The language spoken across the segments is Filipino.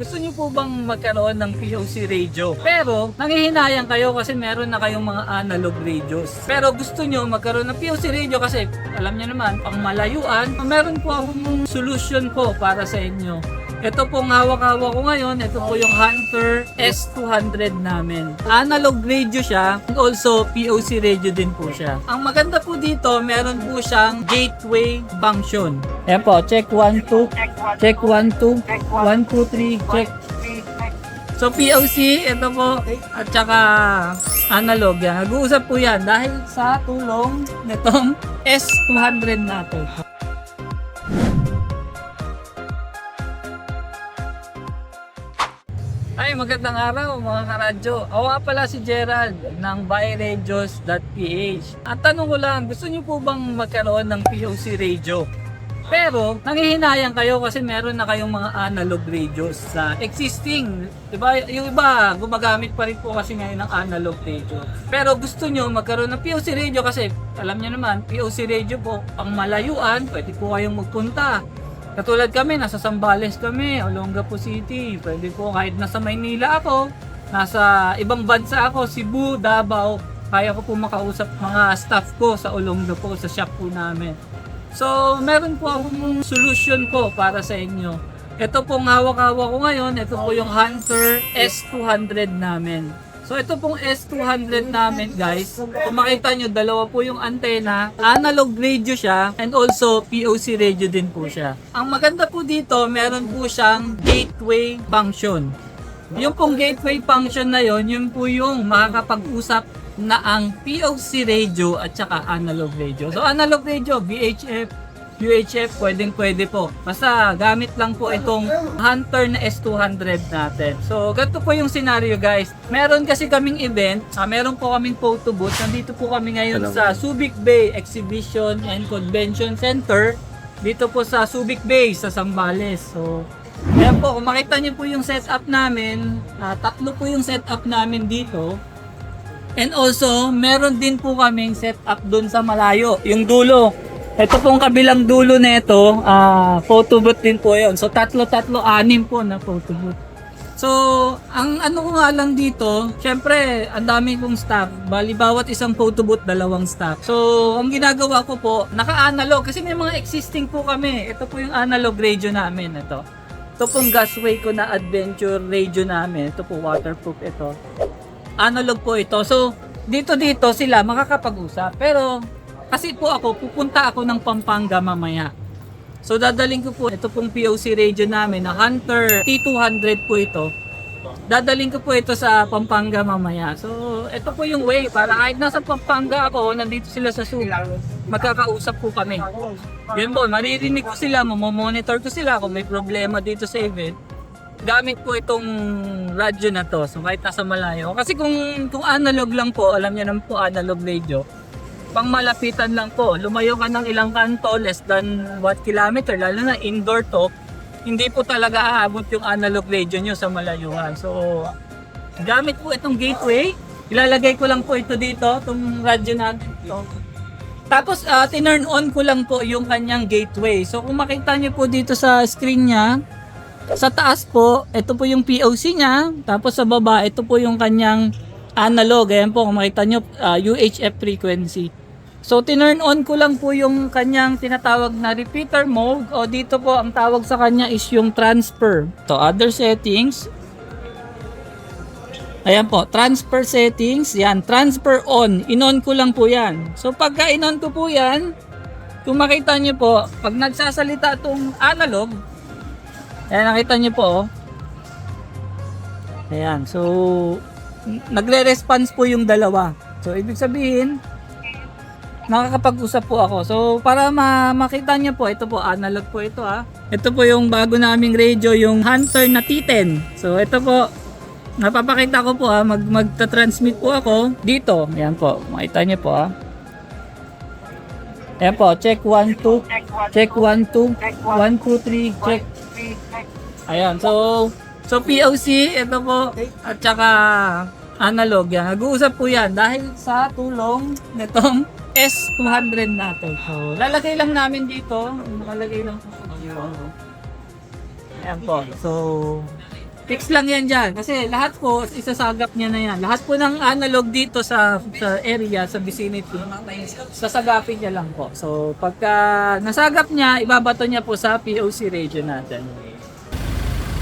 Gusto niyo po bang magkaroon ng POC radio? Pero nanghihinayang kayo kasi meron na kayong mga analog radios. Pero gusto niyo magkaroon ng POC radio kasi alam niyo naman, pang malayuan. Meron po akong solution po para sa inyo. Ito pong hawak-hawak ko ngayon, ito po yung Hunter S200 namin. Analog radio siya and also POC radio din po siya. Ang maganda po dito, meron po siyang gateway function. Ayan po, check 1, 2, check 1, 2, 1, 2, 3, check. So POC, ito po, at saka analog yan. Nag-uusap po yan dahil sa tulong nitong S200 natin. Ay, magandang araw mga karadyo. Ako nga pala si Gerald ng buyradios.ph. At tanong ko lang, gusto niyo po bang magkaroon ng POC radio? Pero nanghihinayang kayo kasi meron na kayong mga analog radios sa existing. Diba? Yung iba, gumagamit pa rin po kasi ngayon ng analog radio. Pero gusto nyo magkaroon ng POC radio kasi alam nyo naman, POC radio po, ang malayuan, pwede po kayong magpunta. Katulad kami, nasa Zambales kami, Olongapo City. Pwede po kahit nasa Maynila ako, nasa ibang bansa ako, Cebu, Davao, kaya ko po makausap mga staff ko sa Olongapo, sa shop po namin. So, meron po akong solution po para sa inyo. Ito pong hawak-hawak ko ngayon, ito po yung Hunter S200 namin. So, ito pong S200 namin guys, kung makita nyo, dalawa po yung antena, analog radio siya, and also POC radio din po siya. Ang maganda po dito, meron po siyang gateway function. Yung pong gateway function na yon, yun po yung makakapag-usap na ang POC radio at saka analog radio. So analog radio, VHF, UHF, pwede po. Basta gamit lang po itong Hunter na S200 natin. So ganito po yung scenario guys. Meron kasi kaming event, meron po kaming photo booth. Nandito po kami ngayon sa Subic Bay Exhibition and Convention Center. Dito po sa Subic Bay sa Zambales. So ayan po, kung makita niyo po yung setup namin, tatlo po yung setup namin dito. And also, meron din po kaming setup doon sa malayo, yung dulo. Ito pong kabilang dulo nito, photo booth din po 'yon. So tatlo, anim po na photo booth. So, ang ano ko nga lang dito, syempre, ang dami kong staff. Bali bawat isang photo booth, dalawang staff. So, ang ginagawa ko po, naka-analog kasi may mga existing po kami. Ito po yung analog radio namin, ito. Ito pong Gasway ko na adventure radio namin. Ito po waterproof ito. Analog po ito. So, dito sila makakapag-usap. Pero, kasi po ako, pupunta ako ng Pampanga mamaya. So, dadaling ko po, ito pong POC radio namin, na Hunter T200 po ito. Dadaling ko po ito sa Pampanga mamaya. So, ito po yung way para kahit nasa Pampanga ako, nandito sila sa Subic, magkakausap po kami. Yun po, maririnig ko sila, mamomonitor ko sila kung may problema dito sa event. Gamit po itong radyo na to, so kahit nasa malayo. Kasi kung analog lang po, alam niyo naman po analog radio, pang malapitan lang po, lumayo ka ng ilang kanto, less than 1 kilometer, lalo na indoor to, hindi po talaga aabot yung analog radio nyo sa malayuan. So, gamit po itong gateway, ilalagay ko lang po ito dito, itong radyo natin ito. Tapos, tinurn on ko lang po yung kanyang gateway. So, kung makita nyo po dito sa screen niya, sa taas po, ito po yung POC niya. Tapos sa baba, ito po yung kanyang analog. Ayan po, kung makita nyo, UHF frequency. So, tinurn on ko lang po yung kanyang tinatawag na repeater mode. O dito po, ang tawag sa kanya is yung transfer. To other settings. Ayan po, transfer settings. Yan, transfer on. In-on ko lang po yan. So, pagka in-on ko po yan, kung makita nyo po, pag nagsasalita itong analog, ayan, nakita nyo po. Ayan, so nagre-response po yung dalawa. So ibig sabihin, nakakapag-usap po ako. So para makita nyo po, ito po, analog po ito ha. Ito po yung bago naming radio, yung Hunter na T10. So ito po, napapakita ko po ha, magta-transmit po ako dito. Ayan po, makita nyo po ha. Ayan po, check 1, 2, check 1, 2, 1, 2, 3, check. Ayan, so POC, ito po, at saka analog yan. Nag-uusap po yan dahil sa tulong nitong S200 natin. So, lalagay lang namin dito. Nakalagay lang po. Ayan po. So, Fix lang yan dyan. Kasi lahat po, isasagap niya na yan. Lahat po ng analog dito sa area, sa vicinity, sasagapin niya lang po. So, pagka nasagap niya, ibabato niya po sa POC radio natin.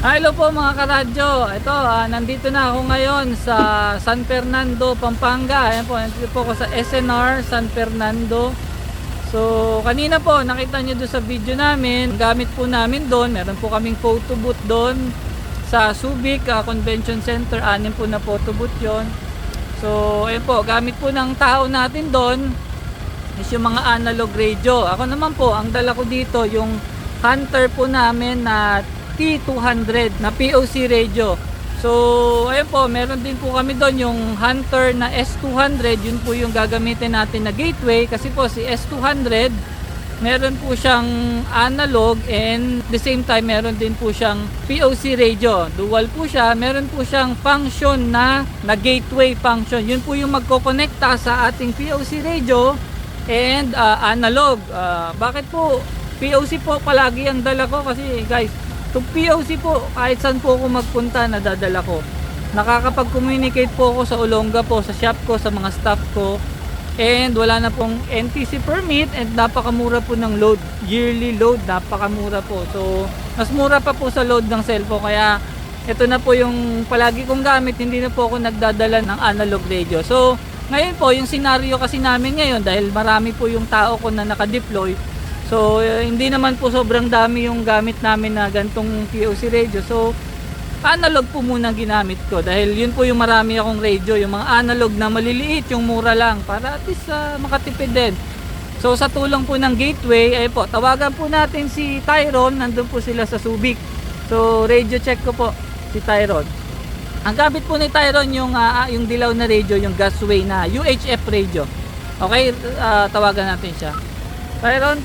Hello po mga karadyo. Ito, nandito na ako ngayon sa San Fernando, Pampanga. Ayan po, nandito po ako sa SNR San Fernando. So, kanina po, nakita nyo doon sa video namin, gamit po namin doon, meron po kaming photo booth doon sa Subic Convention Center, 6 po na photo booth yon. So, ayun po, gamit po ng tao natin doon is yung mga analog radio. Ako naman po, ang dala ko dito, yung Hunter po namin na T200 na POC radio. So, ayun po, meron din po kami doon yung Hunter na S200, yun po yung gagamitin natin na gateway kasi po si S200 meron po siyang analog and the same time meron din po siyang POC radio. Dual po siya, meron po siyang function na gateway function. Yun po yung magkokonekta sa ating POC radio and analog. Bakit po POC po palagi ang dala ko? Kasi guys, itong POC po, kahit saan po ako magpunta, nadadala ko. Nakakapag-communicate po ako sa Olonga po, sa shop ko, sa mga staff ko. And wala na pong NTC permit and napakamura po ng load. Yearly load, napakamura po. So, mas mura pa po sa load ng cellphone. Kaya, ito na po yung palagi kong gamit. Hindi na po ako nagdadala ng analog radio. So, ngayon po, yung scenario kasi namin ngayon, dahil marami po yung tao ko na nakadeploy, so, hindi naman po sobrang dami yung gamit namin na gantong POC radio. So, analog po muna ginamit ko dahil yun po yung marami akong radio, yung mga analog na maliliit, yung mura lang para at least makatipid din. So, sa tulong po ng gateway, ay po, tawagan po natin si Tyron, nandun po sila sa Subic. So, radio check ko po si Tyron. Ang gamit po ni Tyron yung dilaw na radio, yung Gasway na UHF radio. Okay, tawagan natin siya. Tyron,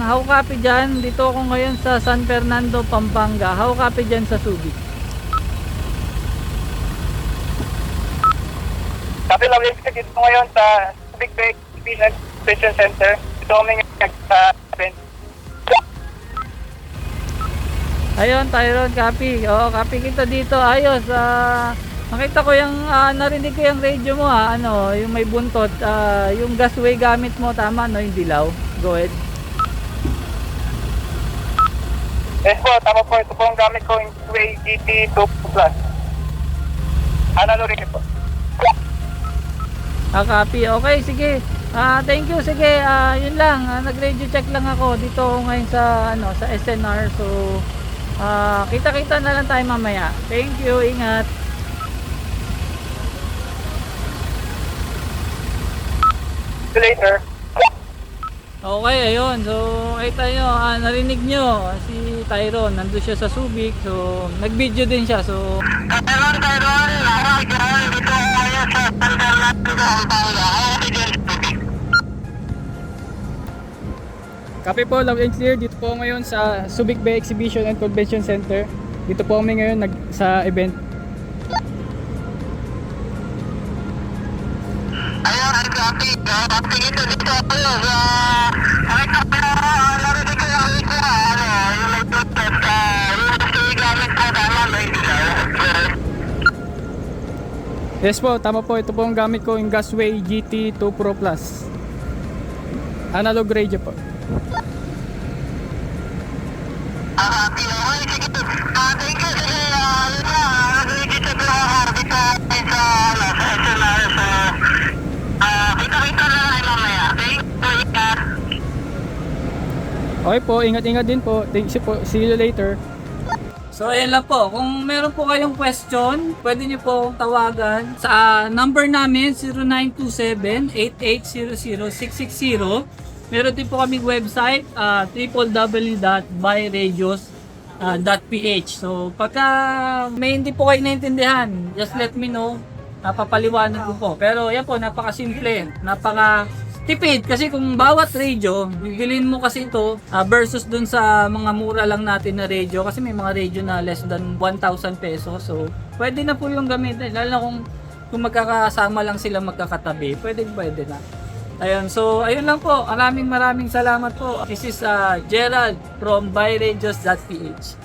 how copy dyan? Dito ako ngayon sa San Fernando, Pampanga. How copy dyan sa Subic? Copy lang, dito ngayon sa Subic Bay Exhibition Center. Dito kami sa event. Ayun, Tyron, copy. Oo, copy kita dito. Ayos. Nakita ko yung, narinig ko yung radio mo yung may buntot. Yung Gasway gamit mo, tama, no? Yung dilaw. Go ahead. Yes po, tama po. Ito po ang gamit ko, yung Gasway GT2 Plus. Analog rin po. Copy. Okay, sige. Thank you. Sige, yun lang. Nag-radio check lang ako. Dito ako ngayon sa, sa SNR. So, kita-kita na lang tayo mamaya. Thank you. Ingat. See you later. Okay, ayun. So, kita nyo, narinig nyo si Tyron. Nandun siya sa Subic. So, nag-video din siya. So, Tyron, dito ako ngayon sa San Fernando, Pampanga. Copy po, loud and clear. Dito po ngayon sa Subic Bay Exhibition and Convention Center. Dito po kami ngayon sa event. Ayun, copy. Copy dito ako sa... Nakita ko narinig ko yung yung may protest. Yung gusto yung gamit ko, tama, may dilaw. Yes po, tama po. Ito po ang gamit ko, yung Gasway GT2 Pro Plus. Analog radio po. Sige. Thank you. Sige, yun na. Nag-register lang ako dito sa SNR. Kita-kita na lang mamaya. Thank you. Okay po, ingat-ingat din po. Thank you po. See you later. so ayan lang po. Kung meron po kayong question, pwede nyo po akong tawagan sa number namin 0927-8800-660. Meron din po kaming website www.buyradios.ph. So pagka may hindi po kayo naintindihan, just let me know. Papaliwanag ko po. Pero yan po, napaka-simple, napaka-tipid. Kasi kung bawat radio, bibilin mo kasi ito versus dun sa mga mura lang natin na radio. Kasi may mga radio na less than 1,000 pesos. So pwede na po yung gamitin. Lalo na kung magkakasama lang sila magkakatabi, pwede na. Ayun, so ayun lang po. Maraming salamat po. This is Gerald from buyradios.ph.